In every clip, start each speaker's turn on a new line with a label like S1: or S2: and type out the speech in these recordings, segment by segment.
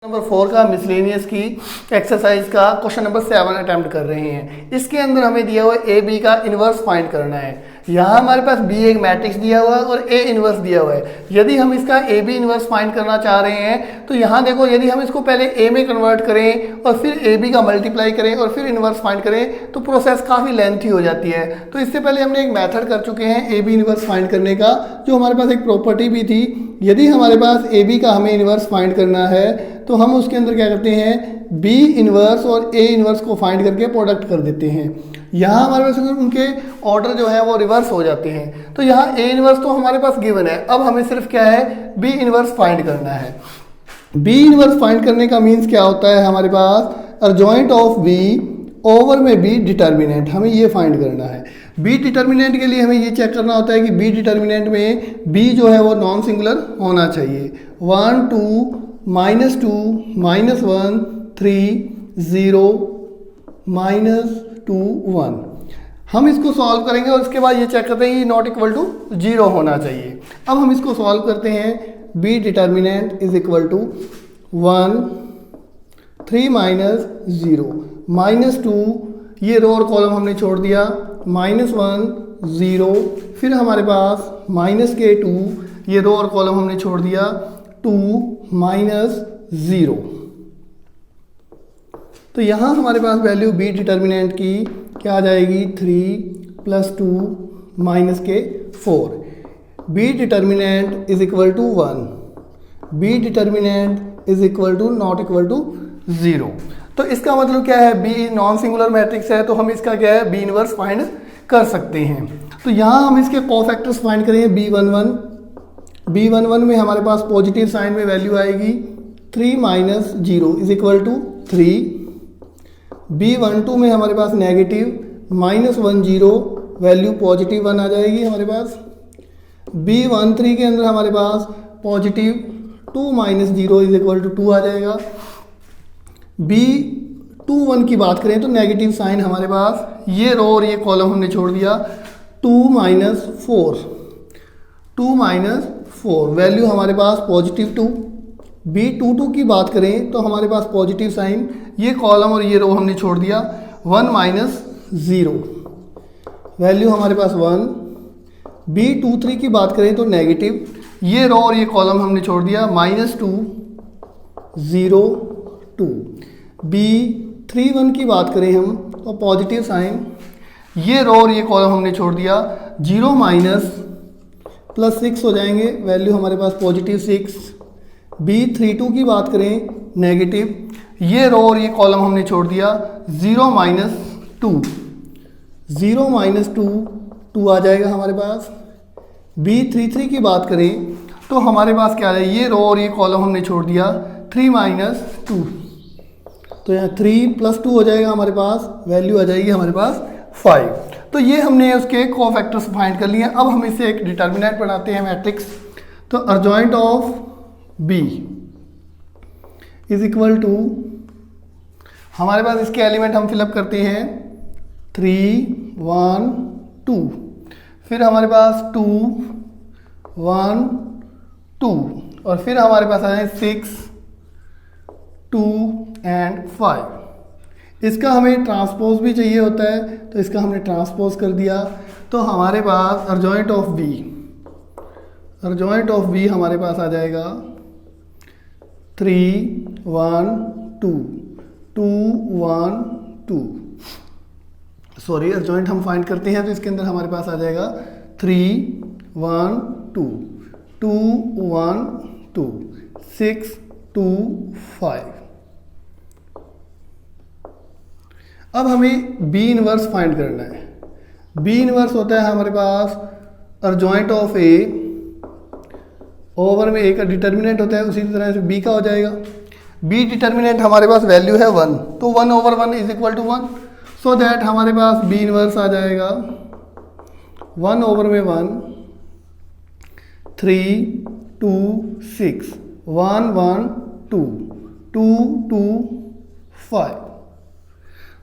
S1: Number 4 का miscellaneous की exercise का क्वेश्चन नंबर 7 अटेम्प्ट कर रहे हैं। इसके अंदर हमें दिया हुआ है ए बी का इनवर्स फाइंड करना है। यहाँ हमारे पास बी एक मैट्रिक्स दिया हुआ है और ए इनवर्स दिया हुआ है। यदि हम इसका ए बी इनवर्स फाइंड करना चाह रहे हैं तो यहाँ देखो, यदि हम इसको पहले ए में कन्वर्ट करें और फिर ए बी का मल्टीप्लाई करें और फिर इनवर्स फाइंड करें तो प्रोसेस काफ़ी लेंथी हो जाती है। तो इससे पहले हमने एक मेथड कर चुके हैं ए बी इनवर्स फाइंड करने का, जो हमारे पास एक प्रॉपर्टी भी थी। यदि हमारे पास ए बी का हमें इनवर्स फाइंड करना है तो हम उसके अंदर क्या करते हैं, बी इनवर्स और ए इनवर्स को फाइंड करके प्रोडक्ट कर देते हैं। यहाँ हमारे पास उनके ऑर्डर जो है वो रिवर्स हो जाते हैं। तो यहाँ ए इनवर्स तो हमारे पास गिवन है, अब हमें सिर्फ क्या है, बी इनवर्स फाइंड करना है। बी इनवर्स फाइंड करने का मीन्स क्या होता है, हमारे पास अर्जॉइंट ऑफ बी ओवर में बी डिटर्मिनेंट, हमें ये फाइंड करना है। बी डिटर्मिनेंट के लिए हमें ये चेक करना होता है कि बी डिटर्मिनेंट में बी जो है वो नॉन सिंगुलर होना चाहिए। 1 2 -2 -1 3 0 -2 1। हम इसको सॉल्व करेंगे और उसके बाद ये चेक करते हैं ये नॉट इक्वल टू 0 होना चाहिए। अब हम इसको सॉल्व करते हैं। B determinant is equal to 1 3 -0 -2, ये रो और कॉलम हमने छोड़ दिया, -1 0, फिर हमारे पास -2, ये रो और कॉलम हमने छोड़ दिया, 2 -0। तो यहाँ हमारे पास वैल्यू बी डिटर्मिनेंट की क्या आ जाएगी, 3 + 2 -4। B determinant is equal to 1, B determinant is equal to not equal to 0। तो इसका मतलब क्या है, बी नॉन सिंगुलर मैट्रिक्स है तो हम इसका क्या है, बी इनवर्स फाइंड कर सकते हैं। तो यहाँ हम इसके कोफैक्टर्स फाइंड करेंगे। B11 में हमारे पास पॉजिटिव साइन में वैल्यू आएगी 3 - 0 इज इक्वल टू 3। B12 में हमारे पास नेगेटिव -1 0, वैल्यू पॉजिटिव 1 आ जाएगी हमारे पास। B13 के अंदर हमारे पास पॉजिटिव 2 - 0 इज इक्वल टू 2 आ जाएगा। B21 की बात करें तो नेगेटिव साइन हमारे पास, ये रो और ये कॉलम हमने छोड़ दिया, 2 -4, वैल्यू हमारे पास पॉजिटिव 2। B22 की बात करें तो हमारे पास पॉजिटिव साइन, ये कॉलम और ये रो हमने छोड़ दिया, 1 -0, वैल्यू हमारे पास 1। B23 की बात करें तो नेगेटिव, ये रो और ये कॉलम हमने छोड़ दिया, -2 0 2। B31 की बात करें हम तो पॉजिटिव साइन, ये रो और ये कॉलम हमने छोड़ दिया, 0 +6 हो जाएंगे, वैल्यू हमारे पास पॉजिटिव 6। B32 की बात करें नेगेटिव, ये रो और ये कॉलम हमने छोड़ दिया, 0 -2 2 आ जाएगा हमारे पास। B33 की बात करें तो हमारे पास क्या है, ये रो और ये कॉलम हमने छोड़ दिया, 3 -2, तो यहाँ 3 + 2 हो जाएगा हमारे पास, वैल्यू आ जाएगी हमारे पास 5। तो ये हमने उसके कोफैक्टर्स फाइंड कर लिए। अब हम इसे एक डिटर्मिनेंट बनाते हैं मैट्रिक्स। तो adjoint of B is equal to, हमारे पास इसके एलिमेंट हम फिलअप करते हैं 3 1 2, फिर हमारे पास 2 1 2, और फिर हमारे पास आ जाए 6 2 और 5। इसका हमें ट्रांसपोज भी चाहिए होता है तो इसका हमने ट्रांसपोज कर दिया। तो हमारे पास अर्जॉइंट ऑफ बी हमारे पास आ जाएगा 3 1 2 2 1 2। सॉरी, अर्जॉइंट हम फाइंड करते हैं तो इसके अंदर हमारे पास आ जाएगा 3 1 2 2 1 2 6 2 5। अब हमें बी इनवर्स फाइंड करना है। बी इनवर्स होता है हमारे पास अर्जॉइंट ऑफ ए ओवर में ए का डिटर्मिनेंट होता है, उसी तरह से बी का हो जाएगा। बी डिटर्मिनेंट हमारे पास वैल्यू है 1, तो 1/1 is equal to 1, so that हमारे पास बी इनवर्स आ जाएगा 1/1 3 2 6 1 1 2 2 2 5।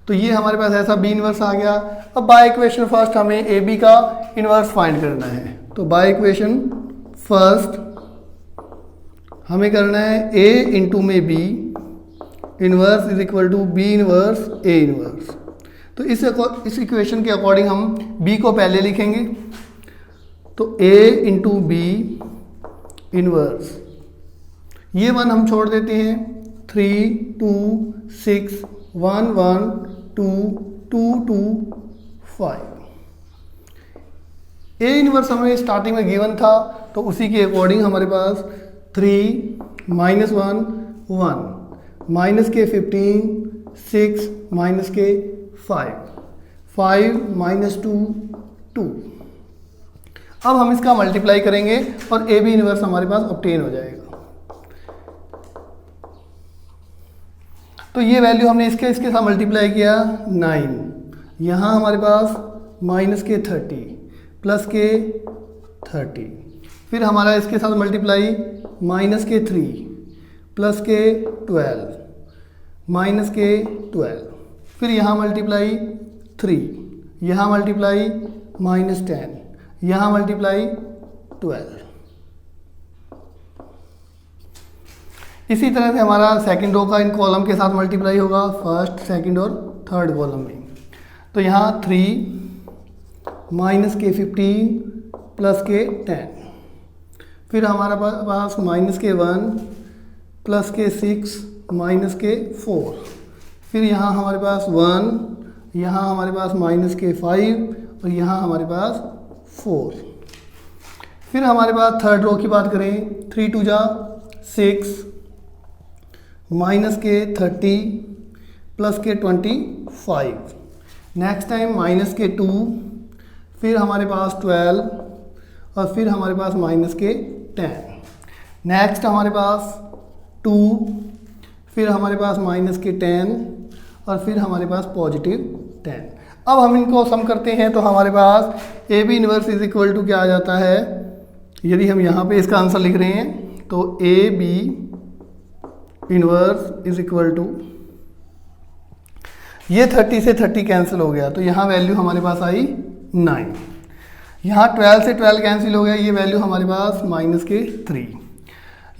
S1: तो ये हमारे पास ऐसा बी इनवर्स आ गया। अब बाय इक्वेशन फर्स्ट हमें ए बी का इनवर्स फाइंड करना है। तो बाय इक्वेशन फर्स्ट हमें करना है a इंटू में b inverse is equal to B inverse A inverse. तो इस इक्वेशन के अकॉर्डिंग हम बी को पहले लिखेंगे, तो ए इंटू बी इनवर्स, ये 1 हम छोड़ देते हैं, 3 2 6 1 1 2 2 2 5। ए इनवर्स हमें स्टार्टिंग में गिवन था, तो उसी के अकॉर्डिंग हमारे पास 3 माइनस 1 1 माइनस के 15 6 माइनस के 5 5 माइनस 2 2। अब हम इसका मल्टीप्लाई करेंगे और ए बी इनवर्स हमारे पास ऑब्टेन हो जाएगा। तो ये वैल्यू हमने इसके साथ मल्टीप्लाई किया 9, यहाँ हमारे पास माइनस के 30 प्लस के 30, फिर हमारा इसके साथ मल्टीप्लाई माइनस के 3 प्लस के 12 माइनस के 12, फिर यहाँ मल्टीप्लाई 3, यहाँ मल्टीप्लाई माइनस 10, यहाँ मल्टीप्लाई 12। इसी तरह से हमारा सेकंड रो का इन कॉलम के साथ मल्टीप्लाई होगा, फर्स्ट सेकंड और थर्ड कॉलम में। तो यहाँ 3 माइनस के 15 प्लस के 10, फिर हमारा पास माइनस के 1 प्लस के 6 माइनस के 4, फिर यहाँ हमारे पास 1, यहाँ हमारे पास माइनस के 5 और यहाँ हमारे पास 4। फिर हमारे पास थर्ड रो की बात करें, 3 2 जा 6 माइनस के 30 प्लस के 25, नेक्स्ट टाइम माइनस के 2, फिर हमारे पास 12 और फिर हमारे पास माइनस के 10, नेक्स्ट हमारे पास 2, फिर हमारे पास माइनस के 10 और फिर हमारे पास पॉजिटिव 10। अब हम इनको सम करते हैं तो हमारे पास A B inverse is equal to क्या आ जाता है, यदि हम यहाँ पे इसका आंसर लिख रहे हैं तो A B inverse is equal to, ये 30 से 30 कैंसिल हो गया तो यहाँ वैल्यू हमारे पास आई 9, यहाँ 12 से 12 कैंसिल हो गया, ये वैल्यू हमारे पास माइनस के 3,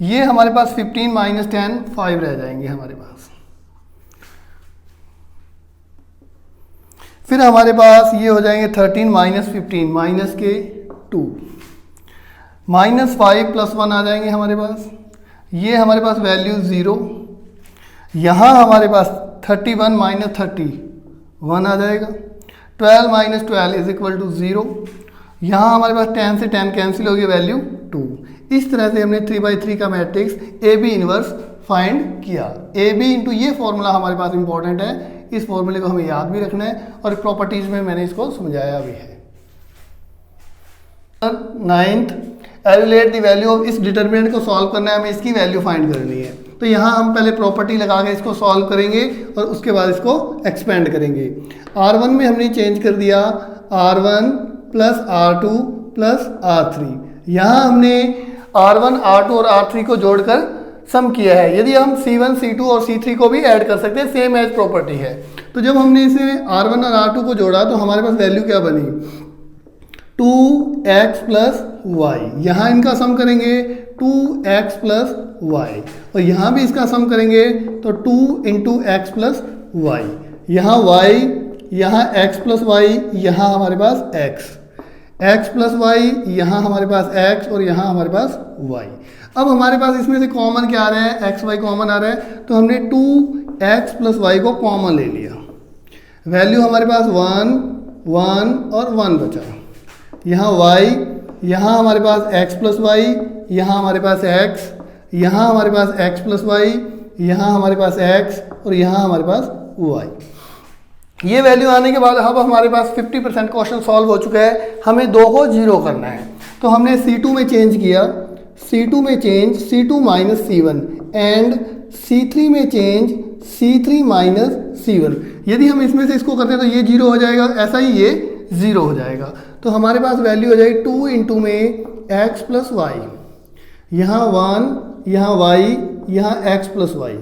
S1: ये हमारे पास 15 माइनस 10 5 रह जाएंगे हमारे पास। फिर हमारे पास ये हो जाएंगे 13 माइनस 15 माइनस के 2, माइनस 5 प्लस 1 आ जाएंगे हमारे पास, ये हमारे पास वैल्यू 0, यहाँ हमारे पास 31 माइनस 30 1 आ जाएगा, 12 माइनस 12 इज इक्वल टू 0, यहाँ हमारे पास 10 से 10 कैंसिल हो गया, वैल्यू 2। इस तरह से हमने 3/3 का matrix A B inverse find किया। ए बी इंटू ये फॉर्मूला हमारे पास इंपॉर्टेंट है, इस फॉर्मूले को हमें याद भी रखना है और प्रॉपर्टीज में मैंने इसको समझाया भी है। 9th, evaluate the value of, इस डिटर्मिनेंट को सॉल्व करना है, हमें इसकी वैल्यू फाइंड करनी है। तो यहाँ हम पहले प्रॉपर्टी लगा के इसको सॉल्व करेंगे और उसके बाद इसको एक्सपेंड करेंगे। R1 में हमने चेंज कर दिया R1 plus R2 plus R3, यहाँ हमने R1 R2 और R3 को जोड़कर सम किया है। यदि हम C1 C2 और C3 को भी ऐड कर सकते हैं, सेम एज प्रॉपर्टी है। तो जब हमने इसे R1 और R2 को जोड़ा तो हमारे पास वैल्यू क्या बनी, 2x प्लस वाई, यहाँ इनका सम करेंगे 2x प्लस वाई और यहाँ भी इसका सम करेंगे तो 2 इंटू एक्स प्लस वाई, यहाँ y, यहाँ x प्लस वाई, यहाँ हमारे पास x प्लस वाई, यहाँ हमारे पास x और यहाँ हमारे पास y। अब हमारे पास इसमें से कॉमन क्या आ रहा है, x y कॉमन आ रहा है, तो हमने 2x प्लस वाई को कॉमन ले लिया, वैल्यू हमारे पास 1 1 और 1 बचा, यहाँ y, यहाँ हमारे पास x प्लस वाई, यहाँ हमारे पास x, यहाँ हमारे पास x प्लस वाई, यहाँ हमारे पास x और यहाँ हमारे पास y। ये वैल्यू आने के बाद अब हमारे पास 50% क्वेश्चन सॉल्व हो चुका है, हमें 2 को 0 करना है। तो हमने C2 में चेंज किया, C2 में change C2 minus C1 and C3 में चेंज C3 माइनस C1। यदि हम इसमें से इसको करते हैं तो ये 0 हो जाएगा, ऐसा ही ये 0 हो जाएगा। तो हमारे पास वैल्यू हो जाएगी 2 इंटू में x प्लस वाई, यहाँ 1, यहाँ y, यहाँ x प्लस वाई,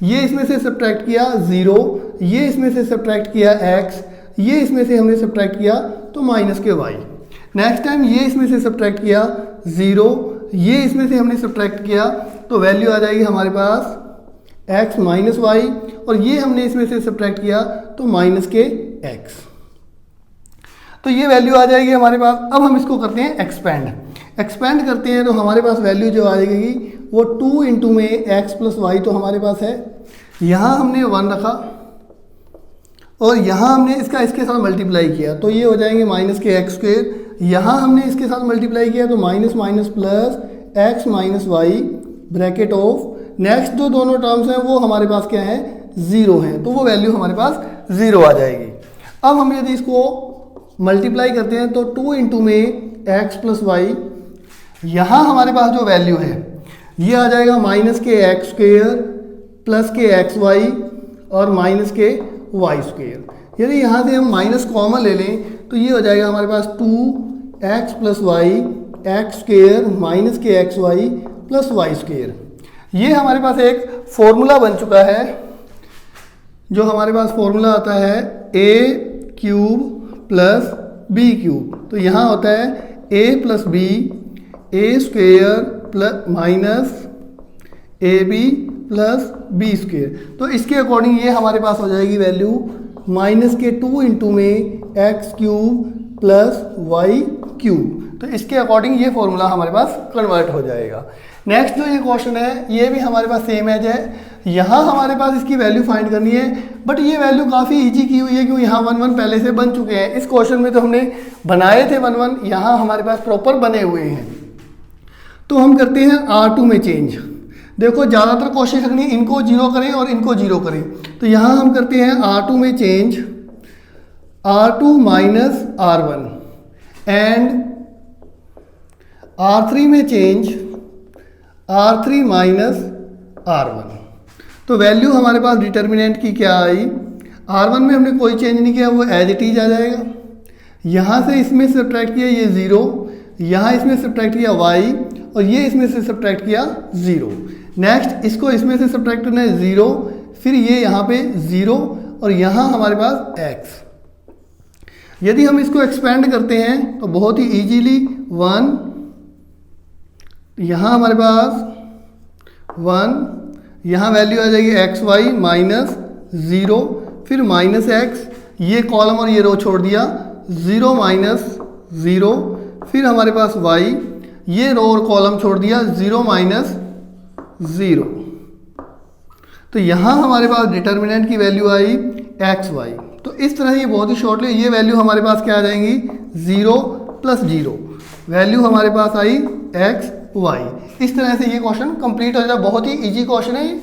S1: ये इसमें से सब्ट्रैक्ट किया 0, ये इसमें से सब्ट्रैक्ट किया x, ये इसमें से हमने सब्ट्रैक्ट किया तो माइनस के y, नेक्स्ट टाइम ये इसमें से सब्ट्रैक्ट किया 0, ये इसमें से हमने सब्ट्रैक्ट किया तो वैल्यू आ जाएगी हमारे पास एक्स माइनस वाई, और ये हमने इसमें से सब्ट्रैक्ट किया तो माइनस के एक्स। तो ये वैल्यू आ जाएगी हमारे पास। अब हम इसको करते हैं एक्सपेंड करते हैं तो हमारे पास वैल्यू जो आ जाएगी वो 2 इंटू में एक्स प्लस वाई तो हमारे पास है, यहाँ हमने 1 रखा और यहाँ हमने इसके साथ मल्टीप्लाई किया तो ये हो जाएंगे माइनस के एक्स स्क्वेयर। यहाँ हमने इसके साथ मल्टीप्लाई किया तो minus minus plus X minus Y bracket of next जो दोनों टर्म्स हैं वो हमारे पास क्या है, ज़ीरो हैं, तो वो वैल्यू हमारे पास ज़ीरो आ जाएगी। अब हम यदि इसको मल्टीप्लाई करते हैं तो 2 इंटू में एक्स प्लस वाई, यहाँ हमारे पास जो वैल्यू है ये आ जाएगा माइनस के एक्स स्क्वेयर प्लस के एक्स वाई और माइनस के वाई स्क्वेयर। यदि यहाँ से हम माइनस कॉमन ले लें तो ये हो जाएगा हमारे पास 2 X plus Y X square minus के X Y plus Y square. ये हमारे पास एक फॉर्मूला बन चुका है, जो हमारे पास फॉर्मूला आता है A cube plus B cube. तो यहाँ होता है A plus B A square plus minus A B plus B square. तो इसके अकॉर्डिंग ये हमारे पास हो जाएगी वैल्यू माइनस के 2 इंटू में X cube plus Y cube. तो इसके अकॉर्डिंग ये फॉर्मूला हमारे पास कन्वर्ट हो जाएगा। नेक्स्ट जो ये क्वेश्चन है ये भी हमारे पास सेम एज है, यहाँ हमारे पास इसकी वैल्यू फाइंड करनी है, बट ये वैल्यू काफ़ी इजी की हुई है क्योंकि यहाँ 1 1 पहले से बन चुके हैं। इस क्वेश्चन में तो हमने बनाए थे 1 1, यहाँ हमारे पास प्रॉपर बने हुए हैं। तो हम करते हैं R2 में चेंज। देखो ज़्यादातर कोशिश रखनी है इनको जीरो करें और इनको जीरो करें, तो यहाँ हम करते हैं R2 में change R2 minus R1 and R3 में चेंज R3 माइनस R1। तो वैल्यू हमारे पास डिटर्मिनेंट की क्या आई, R1 में हमने कोई चेंज नहीं किया, वो एज इट इज आ जाएगा। यहाँ से इसमें सब्ट्रैक्ट किया ये 0, यहाँ इसमें सब्ट्रैक्ट किया y और ये इसमें से सब्ट्रैक्ट किया 0। नेक्स्ट इसको इसमें से सब्ट्रैक्ट करना है 0, फिर ये यहाँ पे 0 और यहाँ हमारे पास x। यदि हम इसको एक्सपेंड करते हैं तो बहुत ही इजीली 1, यहाँ हमारे पास 1, यहाँ वैल्यू आ जाएगी एक्स वाई माइनस 0 फिर माइनस एक्स, ये कॉलम और ये रो छोड़ दिया 0 माइनस 0, फिर हमारे पास y, ये रो और कॉलम छोड़ दिया 0 माइनस 0। तो यहाँ हमारे पास डिटर्मिनेंट की वैल्यू आई एक्स वाई। तो इस तरह ये बहुत ही शॉर्टली ये वैल्यू हमारे पास क्या आ जाएंगी 0 प्लस 0, वैल्यू हमारे पास आई एक्स वाई। इस तरह से ये क्वेश्चन कंप्लीट हो जाता है। बहुत ही इजी क्वेश्चन है ये।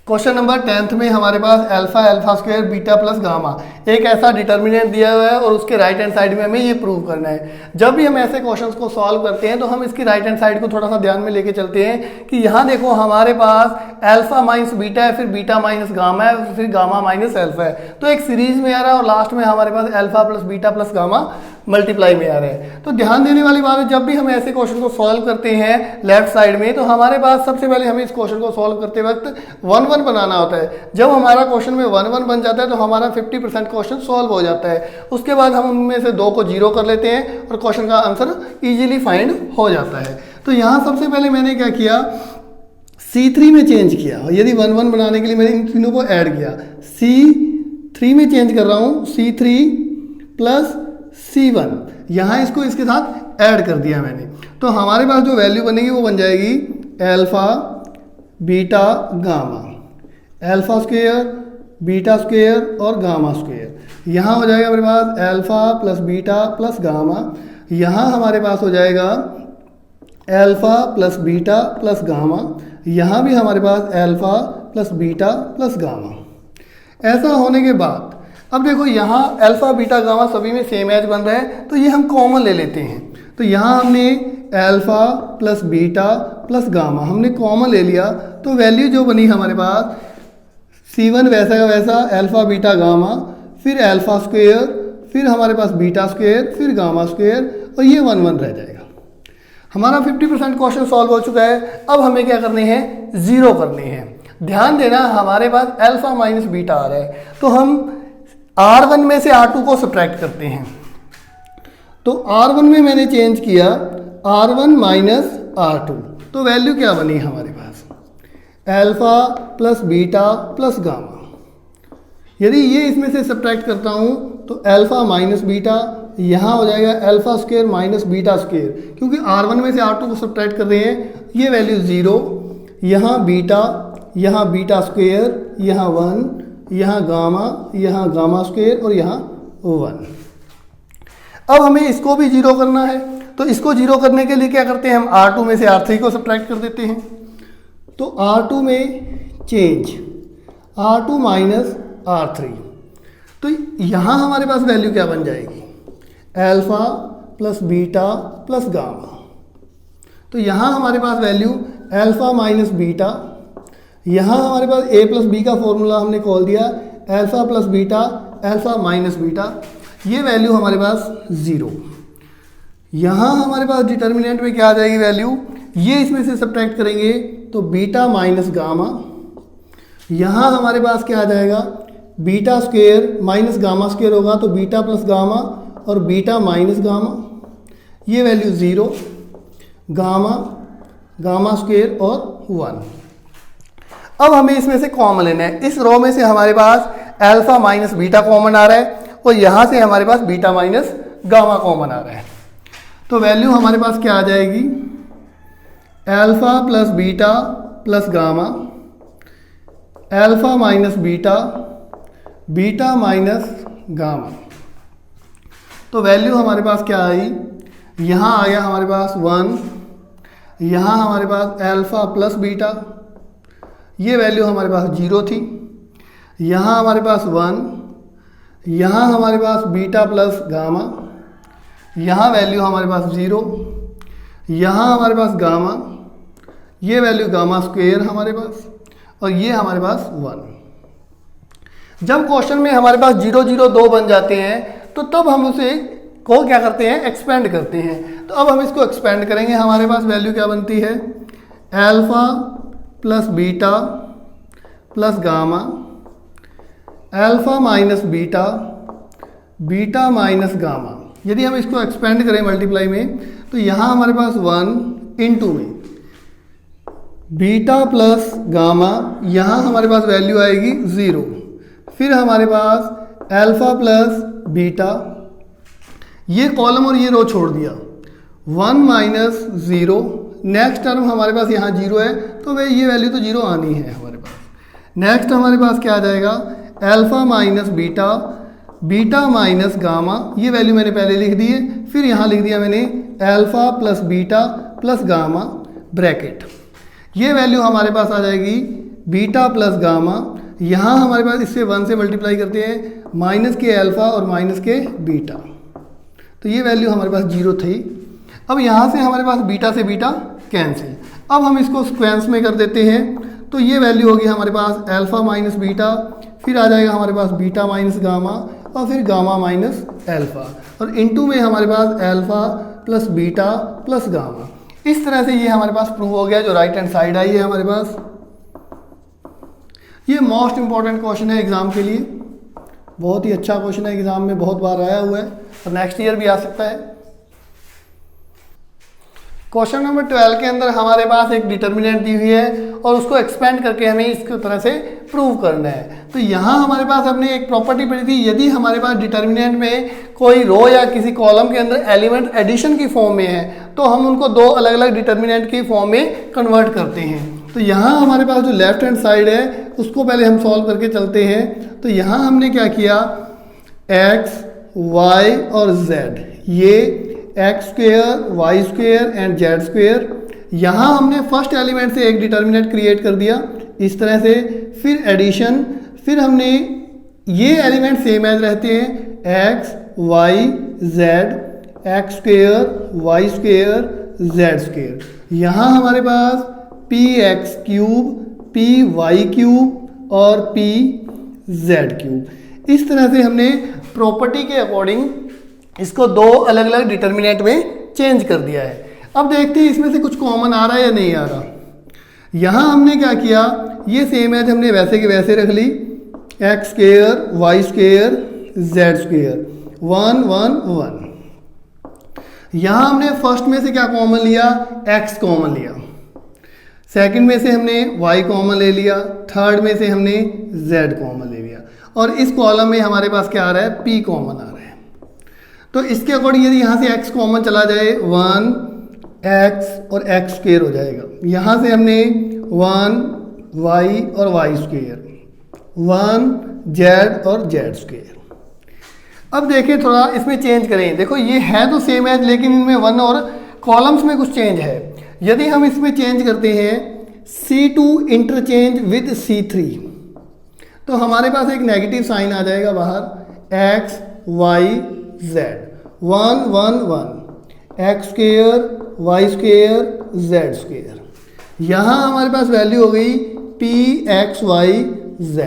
S1: क्वेश्चन नंबर 10th में हमारे पास alpha alpha square beta plus gamma एक ऐसा डिटर्मिनेंट दिया हुआ है और उसके राइट हैंड साइड में हमें ये प्रूव करना है। जब भी हम ऐसे क्वेश्चंस को सॉल्व करते हैं तो हम इसकी राइट हैंड साइड को थोड़ा सा ध्यान में लेके चलते हैं कि यहाँ देखो हमारे पास अल्फा माइनस बीटा है, फिर बीटा माइनस गामा है, फिर गामा माइनस अल्फा है। तो एक सीरीज में आ रहा है और लास्ट में हमारे पास alpha plus beta plus gamma multiply में आ रहा है। तो ध्यान देने वाली बात है, जब भी हम ऐसे क्वेश्चन को सॉल्व करते हैं लेफ्ट साइड में तो हमारे पास सबसे पहले हमें इस क्वेश्चन को सॉल्व करते वक्त 1 1 बनाना होता है। जब हमारा क्वेश्चन में 1 1 बन जाता है तो हमारा 50% क्वेश्चन सॉल्व हो जाता है। उसके बाद हम उनमें से 2 को 0 कर लेते हैं और क्वेश्चन का आंसर इजीली फाइंड हो जाता है। तो यहाँ सबसे पहले मैंने क्या किया, C3 में चेंज किया। यदि 1 1 बनाने के लिए मैंने इन तीनों को ऐड किया, C3 में चेंज कर रहा हूँ, C3 प्लस C1, यहाँ इसको इसके साथ ऐड कर दिया मैंने। तो हमारे पास जो वैल्यू बनेगी वो बन जाएगी alpha beta gamma, alpha square beta square और गामा स्क्वायर। यहाँ हो जाएगा हमारे पास alpha plus beta plus gamma, यहाँ हमारे पास हो जाएगा alpha plus beta plus gamma, यहाँ भी हमारे पास alpha plus beta plus gamma. ऐसा होने के बाद अब देखो यहाँ अल्फा बीटा गामा सभी में सेम एज बन रहा है, तो ये हम कॉमन ले लेते हैं। तो यहाँ हमने alpha plus beta plus gamma हमने कॉमन ले लिया, तो वैल्यू जो बनी हमारे पास C1 वैसा का वैसा अल्फा बीटा गामा, फिर अल्फा स्क्वायर, फिर हमारे पास बीटा स्क्वायर, फिर गामा स्क्वायर और ये 1 1 रह जाएगा। हमारा 50% क्वेश्चन सॉल्व हो चुका है। अब हमें क्या करने हैं, 0 करने हैं। ध्यान देना हमारे पास अल्फा माइनस बीटा आ रहा है, तो हम R1 में से R2 को सब्ट्रैक्ट करते हैं। तो R1 में मैंने चेंज किया R1 माइनस R2, तो वैल्यू क्या बनी हमारे पास, alpha plus beta plus gamma. यदि ये इसमें से सब्ट्रैक्ट करता हूँ तो अल्फा माइनस बीटा, यहाँ हो जाएगा alpha square minus beta square, क्योंकि R1 में से R2 को सब्ट्रैक्ट कर रहे हैं, ये वैल्यू 0, यहाँ बीटा स्क्वायर, यहाँ 1, यहाँ गामा स्क्वायर और यहाँ 1। अब हमें इसको भी 0 करना है, तो इसको 0 करने के लिए क्या करते हैं, हम R2 में से R3 को सब्ट्रैक्ट कर देते हैं। तो R2 में चेंज R2 माइनस R3, तो यहाँ हमारे पास वैल्यू क्या बन जाएगी, alpha plus beta plus gamma. तो यहाँ हमारे पास वैल्यू अल्फा माइनस बीटा, यहाँ हमारे पास a प्लस बी का फॉर्मूला हमने खोल दिया, alpha plus beta alpha minus beta, ये वैल्यू हमारे पास 0। यहाँ हमारे पास डिटर्मिनेंट में क्या आ जाएगी वैल्यू, ये इसमें से सब्ट्रैक्ट करेंगे तो बीटा माइनस गामा, यहाँ हमारे पास क्या आ जाएगा, beta square minus gamma square होगा तो बीटा प्लस गामा और बीटा माइनस गामा, ये वैल्यू 0, गामा स्क्वायर और 1। अब हमें इसमें से कॉमन लेना है, इस रो में से हमारे पास अल्फा माइनस बीटा कॉमन आ रहा है और यहाँ से हमारे पास बीटा माइनस गामा कॉमन आ रहा है। तो वैल्यू हमारे पास क्या आ जाएगी, alpha plus beta plus gamma, alpha minus beta, beta minus gamma. तो वैल्यू हमारे पास क्या आई, यहाँ आ गया हमारे पास 1, यहाँ हमारे पास अल्फा प्लस बीटा, ये वैल्यू हमारे पास 0 थी, यहाँ हमारे पास 1, यहाँ हमारे पास बीटा प्लस गामा, यहाँ वैल्यू हमारे पास 0, यहाँ हमारे पास गामा, ये वैल्यू गामा स्क्वायर हमारे पास और ये हमारे पास 1। जब क्वेश्चन में हमारे पास 0 0 2 बन जाते हैं तो तब हम उसे को क्या करते हैं, एक्सपेंड करते हैं। तो अब हम इसको एक्सपेंड करेंगे, हमारे पास वैल्यू क्या बनती है, alpha plus beta plus gamma, alpha minus beta, beta minus gamma. यदि हम इसको एक्सपेंड करें मल्टीप्लाई में तो यहाँ हमारे पास 1 इंटू में बीटा प्लस गामा, यहाँ हमारे पास वैल्यू आएगी 0, फिर हमारे पास अल्फा प्लस बीटा, ये कॉलम और ये रो छोड़ दिया, 1 माइनस 0, नेक्स्ट टर्म हमारे पास यहाँ 0 है तो वे ये वैल्यू तो 0 आनी है हमारे पास। नेक्स्ट हमारे पास क्या आ जाएगा, alpha minus beta, beta minus gamma, ये वैल्यू मैंने पहले लिख दी है, फिर यहाँ लिख दिया मैंने alpha plus beta plus gamma bracket, ये वैल्यू हमारे पास आ जाएगी बीटा प्लस गामा, यहाँ हमारे पास इससे 1 से मल्टीप्लाई करते हैं, माइनस के अल्फा और माइनस के बीटा, तो ये वैल्यू हमारे पास 0 थी। अब यहाँ से हमारे पास बीटा से बीटा कैंसिल, अब हम इसको स्क्वेंस में कर देते हैं तो ये वैल्यू होगी हमारे पास अल्फा माइनस बीटा, फिर आ जाएगा हमारे पास बीटा माइनस गामा और फिर गामा माइनस अल्फा, और इनटू में हमारे पास alpha plus beta plus gamma. इस तरह से ये हमारे पास प्रूव हो गया, जो राइट हैंड साइड आई है हमारे पास। ये मोस्ट इंपॉर्टेंट क्वेश्चन है एग्जाम के लिए, बहुत ही अच्छा क्वेश्चन है, एग्जाम में बहुत बार आया हुआ है और नेक्स्ट ईयर भी आ सकता है। क्वेश्चन नंबर 12 के अंदर हमारे पास एक डिटर्मिनेंट दी हुई है और उसको एक्सपेंड करके हमें इस तरह से प्रूव करना है। तो यहाँ हमारे पास हमने एक प्रॉपर्टी पढ़ी थी, यदि हमारे पास डिटर्मिनेंट में कोई रो या किसी कॉलम के अंदर एलिमेंट एडिशन की फॉर्म में है तो हम उनको दो अलग अलग डिटर्मिनेंट की फॉर्म में कन्वर्ट करते हैं। तो यहाँ हमारे पास जो लेफ्ट हैंड साइड है उसको पहले हम सॉल्व करके चलते हैं। तो यहाँ हमने क्या किया, x, y और z, ये X square, Y square and Z square, यहाँ हमने फर्स्ट एलिमेंट से एक डिटर्मिनेंट क्रिएट कर दिया इस तरह से, फिर एडिशन, फिर हमने ये एलिमेंट सेम एज रहते हैं, X Y Z, X square Y square Z square, यहाँ हमारे पास P X cube, P Y cube और पी जेड क्यूब। इस तरह से हमने प्रॉपर्टी के अकॉर्डिंग इसको दो अलग अलग डिटर्मिनेंट में चेंज कर दिया है। अब देखते हैं इसमें से कुछ कॉमन आ रहा है या नहीं आ रहा। यहाँ हमने क्या किया, ये सेम एज हमने वैसे के वैसे रख ली, X square Y square Z square 1 1 1। यहाँ हमने फर्स्ट में से क्या कॉमन लिया, एक्स कॉमन लिया। सेकंड में से हमने y कॉमन ले लिया, थर्ड में से हमने z कॉमन ले लिया, और इस कॉलम में हमारे पास क्या आ रहा है, p कॉमन आ रहा है। तो इसके अकॉर्डिंग यदि यहाँ से x कॉमन चला जाए 1x और x स्क्वायर हो जाएगा। यहाँ से हमने 1y और y स्क्वायर, 1z और z स्क्वायर। अब देखिए थोड़ा इसमें चेंज करें। देखो ये है तो सेम है, लेकिन इनमें 1 और कॉलम्स में कुछ चेंज है। यदि हम इसमें चेंज करते हैं C2 इंटरचेंज विद C3, तो हमारे पास एक नेगेटिव साइन आ जाएगा बाहर, x y z, 1 1 1, x square y square z square. यहाँ हमारे पास वैल्यू हो गई p x y z,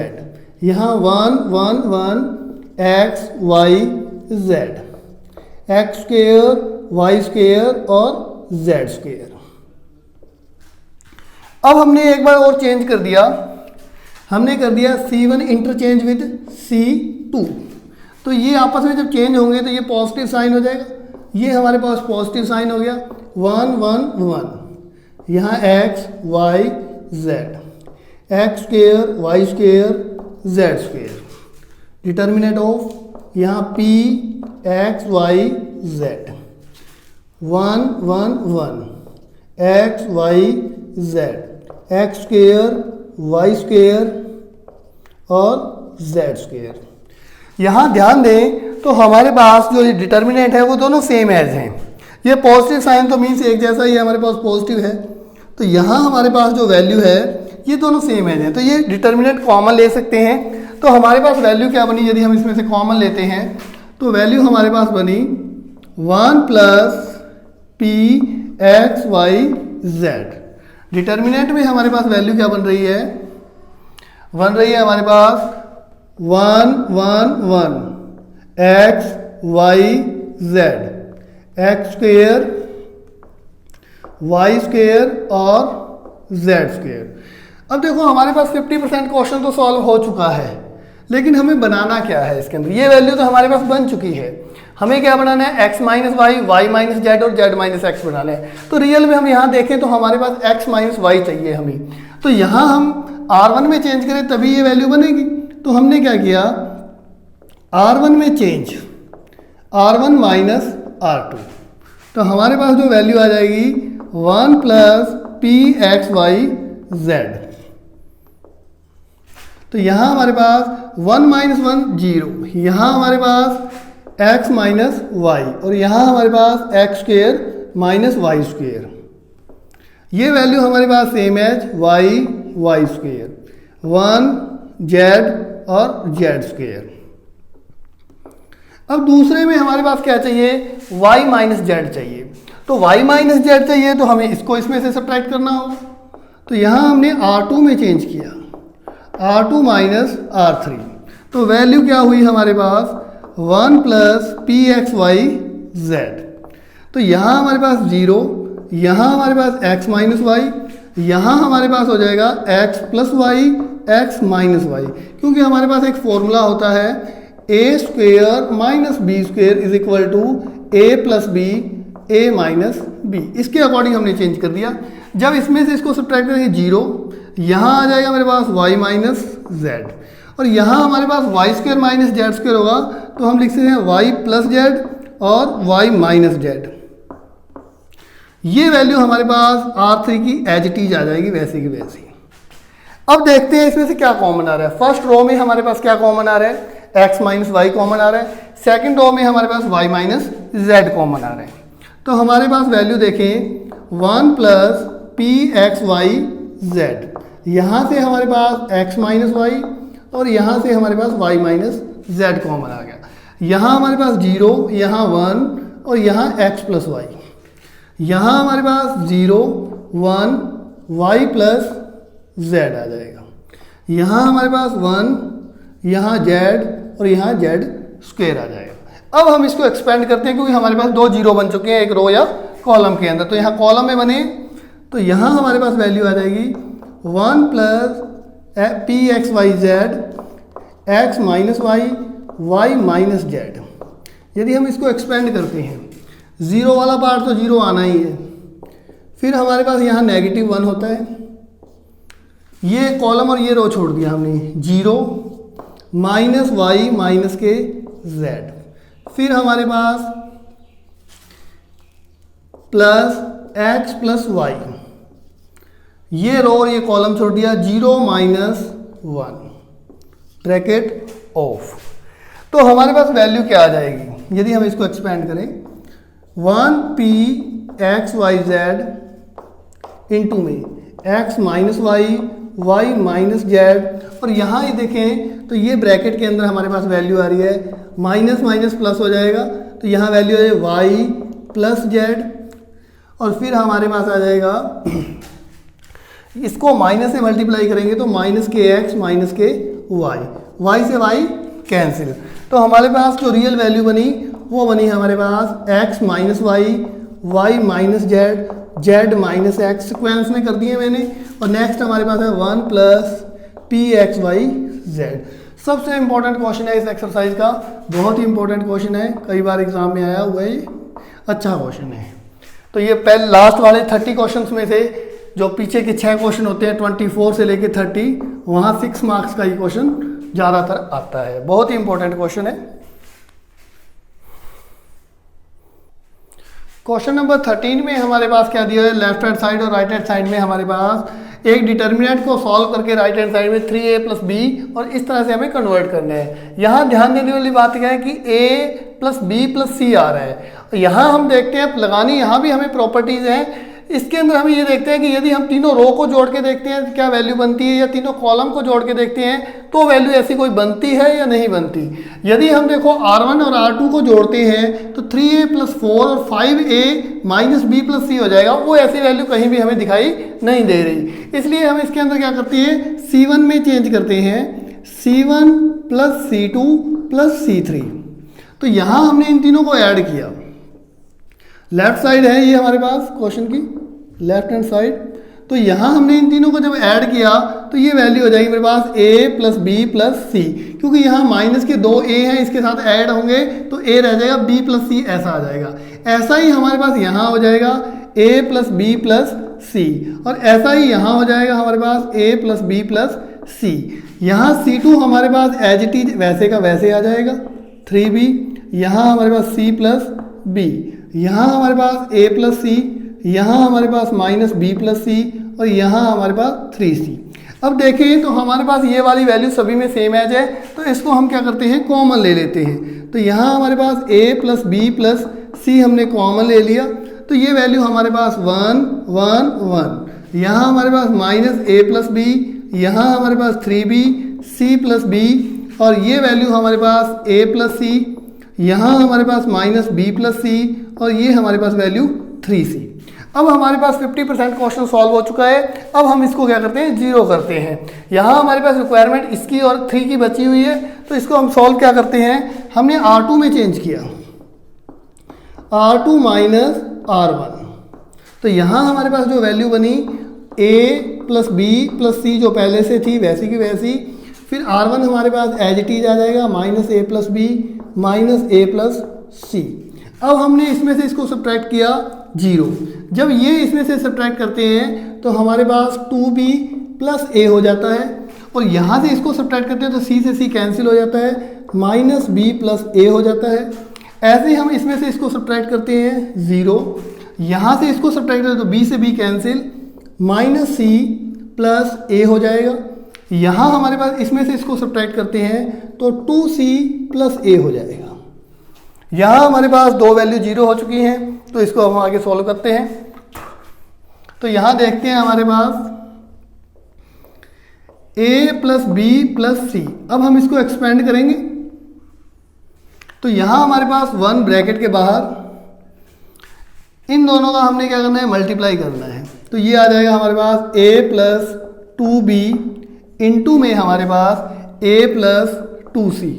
S1: यहाँ 1 1 1 x y z, x square y square और z स्क्वायर। अब हमने एक बार और चेंज कर दिया, हमने कर दिया C1 इंटरचेंज विद C2। तो ये आपस में जब चेंज होंगे तो ये पॉजिटिव साइन हो जाएगा, ये हमारे पास पॉजिटिव साइन हो गया 1 1 1, यहाँ x y z, x square y square z square. Determinant of यहाँ p x y z, 1 1 1, x y z, x square y square और z स्क्वायर। यहाँ ध्यान दें तो हमारे पास जो डिटर्मिनेंट है वो दोनों सेम एज हैं। ये पॉजिटिव साइन तो मीन्स एक जैसा ही हमारे पास पॉजिटिव है, तो यहाँ हमारे पास जो वैल्यू है ये दोनों सेम एज हैं, तो ये डिटर्मिनेंट कॉमन ले सकते हैं। तो हमारे पास वैल्यू क्या बनी, यदि हम इसमें से कॉमन लेते हैं तो वैल्यू हमारे पास बनी 1 plus p x y z। Determinant में हमारे पास वैल्यू क्या बन रही है, हमारे पास 1 1 1 x y z, x square y square और z स्क्वायर। अब देखो हमारे पास 50% क्वेश्चन तो सॉल्व हो चुका है, लेकिन हमें बनाना क्या है इसके अंदर। ये वैल्यू तो हमारे पास बन चुकी है, हमें क्या बनाना है, x minus Y, Y minus Z और जेड माइनस एक्स बनाना है। तो रियल में हम यहाँ देखें तो हमारे पास x माइनस वाई चाहिए हमें, तो यहाँ हम R1 में चेंज करें तभी ये वैल्यू बनेगी। तो हमने क्या किया, R1 में चेंज, R1 माइनस R2, तो हमारे पास जो वैल्यू आ जाएगी 1 plus P X Y Z. तो यहाँ हमारे पास 1 माइनस 1 0, यहाँ हमारे पास x माइनस वाई और यहाँ हमारे पास X square minus Y square. ये वैल्यू हमारे पास same as Y Y square, 1 Z और जेड स्क्वायर। अब दूसरे में हमारे पास क्या चाहिए, y माइनस जेड चाहिए। तो y माइनस जेड चाहिए तो हमें इसको इसमें से सब्ट्रैक्ट करना होगा। तो यहाँ हमने R2 में चेंज किया, R2 माइनस R3, तो वैल्यू क्या हुई हमारे पास 1 plus P X Y Z. तो यहाँ हमारे पास 0, यहाँ हमारे पास x माइनस वाई, यहाँ हमारे पास हो जाएगा x plus Y x minus Y, क्योंकि हमारे पास एक फॉर्मूला होता है A square minus B square is equal to A plus B A minus B. इसके अकॉर्डिंग हमने चेंज कर दिया। जब इसमें से इसको सब्ट्रैक्ट करेंगे 0, यहाँ आ जाएगा मेरे पास y माइनस जेड और यहाँ हमारे पास Y square minus Z square होगा, तो हम लिख सकते हैं y प्लस जेड और y माइनस जेड। ये वैल्यू हमारे पास R3 की एज इट इज आ जाएगी वैसे की वैसे। अब देखते हैं इसमें से क्या कॉमन आ रहा है। फर्स्ट रो में हमारे पास क्या कॉमन आ रहा है, x माइनस वाई कॉमन आ रहा है। सेकंड रो में हमारे पास y माइनस जेड कॉमन आ रहा है। तो हमारे पास वैल्यू देखें 1 plus P X Y Z, यहाँ से हमारे पास x माइनस वाई और यहाँ से हमारे पास y माइनस जेड कॉमन आ गया। यहाँ हमारे पास 0, यहाँ 1 और यहाँ x प्लस वाई। यहाँ हमारे पास 0 1 y प्लस जेड आ जाएगा। यहाँ हमारे पास 1, यहाँ जेड और यहाँ जेड स्क्वायर आ जाएगा। अब हम इसको एक्सपेंड करते हैं क्योंकि हमारे पास 2 0 बन चुके हैं एक रो या कॉलम के अंदर। तो यहाँ कॉलम में बने तो यहाँ हमारे पास वैल्यू आ जाएगी 1 plus P X Y Z X minus Y Y minus Z. यदि हम इसको एक्सपेंड करते हैं, 0 वाला पार्ट तो 0 आना ही है, फिर हमारे पास यहाँ -1 होता है ये कॉलम और ये रो छोड़ दिया हमने, 0 माइनस वाई माइनस के जेड, फिर हमारे पास प्लस एक्स प्लस वाई, ये रो और ये कॉलम छोड़ दिया, 0 माइनस 1 ब्रैकेट ऑफ। तो हमारे पास वैल्यू क्या आ जाएगी यदि हम इसको एक्सपेंड करें, 1p X Y Z into में x minus Y Y minus Z, और यहाँ ही देखें तो ये ब्रैकेट के अंदर हमारे पास वैल्यू आ रही है, माइनस माइनस प्लस हो जाएगा, तो यहाँ वैल्यू है y प्लस जेड, और फिर हमारे पास आ जाएगा इसको माइनस से मल्टीप्लाई करेंगे तो माइनस के एक्स माइनस के वाई से वाई कैंसिल, तो हमारे पास जो रियल वैल्यू बनी वो बनी हमारे पास x minus Y minus Z minus X, sequence में कर दिए मैंने, और नेक्स्ट हमारे पास है 1 plus P X Y Z. सबसे इंपॉर्टेंट क्वेश्चन है इस एक्सरसाइज का, बहुत ही इंपॉर्टेंट क्वेश्चन है, कई बार एग्जाम में आया हुआ है, अच्छा क्वेश्चन है। तो ये पहले लास्ट वाले 30 क्वेश्चंस में से जो पीछे के 6 क्वेश्चन होते हैं 24 से लेके 30, वहाँ 6 मार्क्स का ये क्वेश्चन ज़्यादातर आता है, बहुत ही इंपॉर्टेंट क्वेश्चन है। क्वेश्चन नंबर 13 में हमारे पास क्या दिया है, लेफ्ट हैंड साइड और राइट हैंड साइड में हमारे पास एक डिटर्मिनेंट को सॉल्व करके राइट हैंड साइड में 3a प्लस बी और इस तरह से हमें कन्वर्ट करना है। यहाँ ध्यान देने वाली बात क्या है कि a प्लस बी प्लस सी आ रहा है, यहाँ हम देखते हैं लगानी, यहाँ भी हमें प्रॉपर्टीज हैं, इसके अंदर हम ये देखते हैं कि यदि हम तीनों रो को जोड़ के देखते हैं क्या वैल्यू बनती है, या तीनों कॉलम को जोड़ के देखते हैं तो वैल्यू ऐसी कोई बनती है या नहीं बनती। यदि हम देखो R1 और R2 को जोड़ते हैं तो 3a प्लस 4 और 5a माइनस बी प्लस सी हो जाएगा, वो ऐसी वैल्यू कहीं भी हमें दिखाई नहीं दे रही, इसलिए हम इसके अंदर क्या करते हैं, C1 में चेंज करते हैं, C1 plus C2 plus C3। तो यहाँ हमने इन तीनों को ऐड किया, लेफ्ट साइड है ये हमारे पास क्वेश्चन की लेफ्ट हैंड साइड, तो यहाँ हमने इन तीनों को जब ऐड किया तो ये वैल्यू हो जाएगी मेरे पास a प्लस बी प्लस सी, क्योंकि यहाँ माइनस के 2 a हैं, इसके साथ ऐड होंगे तो a रह जाएगा, b प्लस सी ऐसा आ जाएगा। ऐसा ही हमारे पास यहाँ हो जाएगा a प्लस बी प्लस सी, और ऐसा ही यहाँ हो जाएगा हमारे पास a प्लस बी प्लस सी। यहाँ C2 हमारे पास एज इट इज वैसे का वैसे आ जाएगा 3b, यहाँ हमारे पास c प्लस बी, यहाँ हमारे पास a प्लस सी, यहाँ हमारे पास माइनस बी प्लस सी, और यहाँ हमारे पास 3c। अब देखें तो हमारे पास ये वाली वैल्यू सभी में सेम एज है, तो इसको हम क्या करते हैं कॉमन ले लेते हैं, तो यहाँ हमारे पास a प्लस बी प्लस सी हमने कॉमन ले लिया, तो ये वैल्यू हमारे पास 1 1 1, यहाँ हमारे पास माइनस a प्लस बी, यहाँ हमारे पास 3b c प्लस बी, और ये वैल्यू हमारे पास a प्लस सी, यहाँ हमारे पास माइनस बी प्लस सी, और ये हमारे पास वैल्यू 3c। अब हमारे पास 50% क्वेश्चन सॉल्व हो चुका है, अब हम इसको क्या करते हैं 0 करते हैं। यहाँ हमारे पास रिक्वायरमेंट इसकी और 3 की बची हुई है, तो इसको हम सॉल्व क्या करते हैं, हमने R2 में चेंज किया, R2 माइनस R1, तो यहाँ हमारे पास जो वैल्यू बनी a प्लस बी प्लस सी जो पहले से थी वैसी की वैसी, फिर R1 हमारे पास एज इट इज आ जाएगा minus a plus B minus a plus C. अब हमने इसमें से इसको सब्ट्रैक्ट किया 0, जब ये इसमें से सब्ट्रैक्ट करते हैं तो हमारे पास 2b प्लस a हो जाता है, और यहाँ से इसको सब्ट्रैक्ट करते हैं तो c से c कैंसिल हो जाता है, माइनस b प्लस a हो जाता है। ऐसे ही हम इसमें से इसको सब्ट्रैक्ट करते हैं 0, यहाँ से इसको सब्ट्रैक्ट करते हैं तो b से b cancel, minus c plus a हो जाएगा। यहाँ हमारे पास इसमें से इसको सब्ट्रैक्ट करते हैं तो 2c प्लस a हो जाएगा। यहाँ हमारे पास दो वैल्यू 0 हो चुकी हैं, तो इसको हम आगे सॉल्व करते हैं। तो यहाँ देखते हैं हमारे पास a plus B plus C, अब हम इसको एक्सपेंड करेंगे तो यहाँ हमारे पास 1 ब्रैकेट के बाहर इन दोनों का हमने क्या करना है मल्टीप्लाई करना है, तो ये आ जाएगा हमारे पास a प्लस 2b इंटू में हमारे पास a प्लस 2c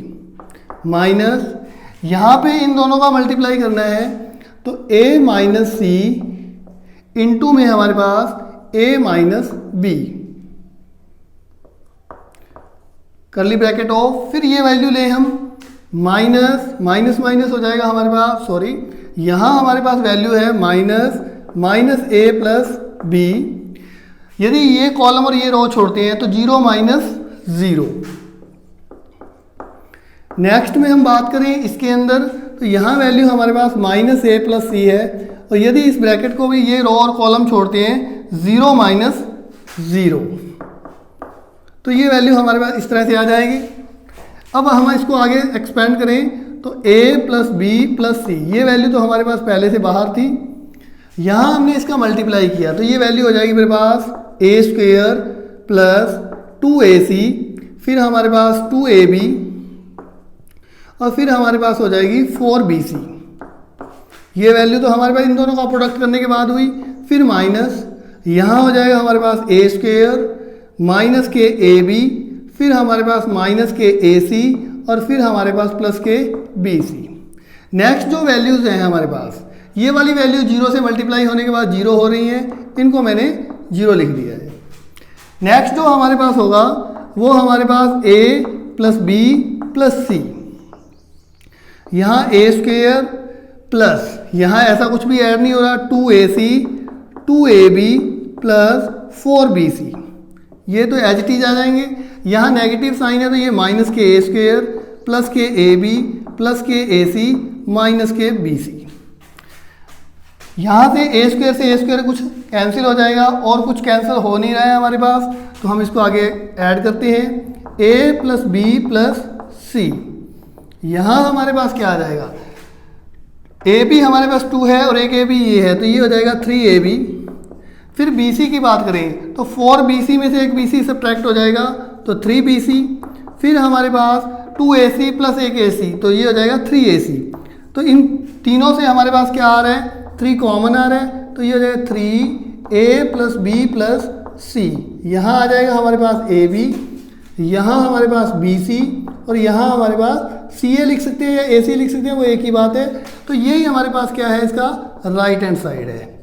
S1: माइनस यहाँ पे इन दोनों का मल्टीप्लाई करना है तो a माइनस सी इंटू में हमारे पास a minus B, curly bracket of, फिर ये वैल्यू ले हम माइनस माइनस माइनस हो जाएगा हमारे पास, सॉरी यहाँ हमारे पास वैल्यू है minus minus a plus B, यदि ये कॉलम और ये रो छोड़ते हैं तो 0 माइनस 0। नेक्स्ट में हम बात करें इसके अंदर, तो यहाँ वैल्यू हमारे पास माइनस ए प्लस सी है, और यदि इस ब्रैकेट को भी ये रो और कॉलम छोड़ते हैं 0 माइनस 0, तो ये वैल्यू हमारे पास इस तरह से आ जाएगी। अब हम इसको आगे एक्सपेंड करें तो a प्लस बी प्लस सी, ये वैल्यू तो हमारे पास पहले से बाहर थी, यहाँ हमने इसका मल्टीप्लाई किया तो ये वैल्यू हो जाएगी मेरे पास ए स्क्वेयर प्लस 2ac, फिर हमारे पास 2ab, और फिर हमारे पास हो जाएगी 4bc। ये वैल्यू तो हमारे पास इन दोनों का प्रोडक्ट करने के बाद हुई, फिर माइनस यहाँ हो जाएगा हमारे पास ए स्क्वेयर माइनस के ab, फिर हमारे पास माइनस के ac, और फिर हमारे पास प्लस के bc। नेक्स्ट जो वैल्यूज़ हैं हमारे पास, ये वाली वैल्यू 0 से मल्टीप्लाई होने के बाद 0 हो रही हैं, इनको मैंने 0 लिख दिया है। नेक्स्ट जो हमारे पास होगा वो हमारे पास a प्लस बी प्लस सी, यहाँ ए स्क्वेयर प्लस यहाँ ऐसा कुछ भी ऐड नहीं हो रहा 2ac 2ab प्लस 4bc, ये तो एज इट इज आ जाएंगे। यहाँ नेगेटिव साइन है तो ये माइनस के ए स्क्वेयर प्लस के ए बी प्लस के ए सी माइनस के बी सी। यहाँ से ए स्क्वेयर कुछ कैंसिल हो जाएगा और कुछ कैंसिल हो नहीं रहा है हमारे पास, तो हम इसको आगे ऐड करते हैं ए प्लस बी प्लस सी। यहाँ हमारे पास क्या आ जाएगा, ए बी हमारे पास 2 है और एक ए बी ये है, तो ये हो जाएगा 3ab। फिर BC की बात करें तो 4BC में से एक BC सब्ट्रैक्ट हो जाएगा तो 3BC, फिर हमारे पास 2AC प्लस एक AC, तो ये हो जाएगा 3AC। तो इन तीनों से हमारे पास क्या आ रहा है, 3 कॉमन आ रहा है, तो ये हो जाएगा 3A प्लस बी प्लस सी। यहाँ आ जाएगा हमारे पास AB, यहाँ हमारे पास BC, और यहाँ हमारे पास CA लिख सकते हैं या AC लिख सकते हैं, वो एक ही बात है। तो यही हमारे पास क्या है, इसका राइट हैंड साइड है।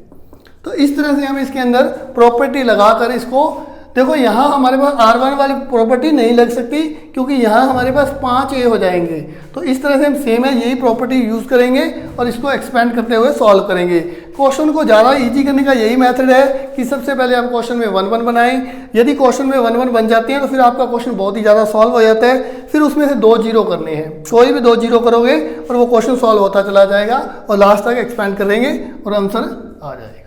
S1: तो इस तरह से हम इसके अंदर प्रॉपर्टी लगाकर इसको देखो, यहाँ हमारे पास R1 वाली प्रॉपर्टी नहीं लग सकती क्योंकि यहाँ हमारे पास 5A हो जाएंगे। तो इस तरह से हम सेम है यही प्रॉपर्टी यूज़ करेंगे और इसको एक्सपेंड करते हुए सॉल्व करेंगे। क्वेश्चन को ज़्यादा इजी करने का यही मेथड है कि सबसे पहले आप क्वेश्चन में 1 1 बनाएं। यदि क्वेश्चन में 1 1 बन जाते हैं तो फिर आपका क्वेश्चन बहुत ही ज़्यादा सॉल्व हो जाता है। फिर उसमें से 2 0 करने हैं, कोई भी 2 0 करोगे और वो क्वेश्चन सॉल्व होता चला जाएगा और लास्ट तक एक्सपेंड करेंगे और आंसर आ जाएगा।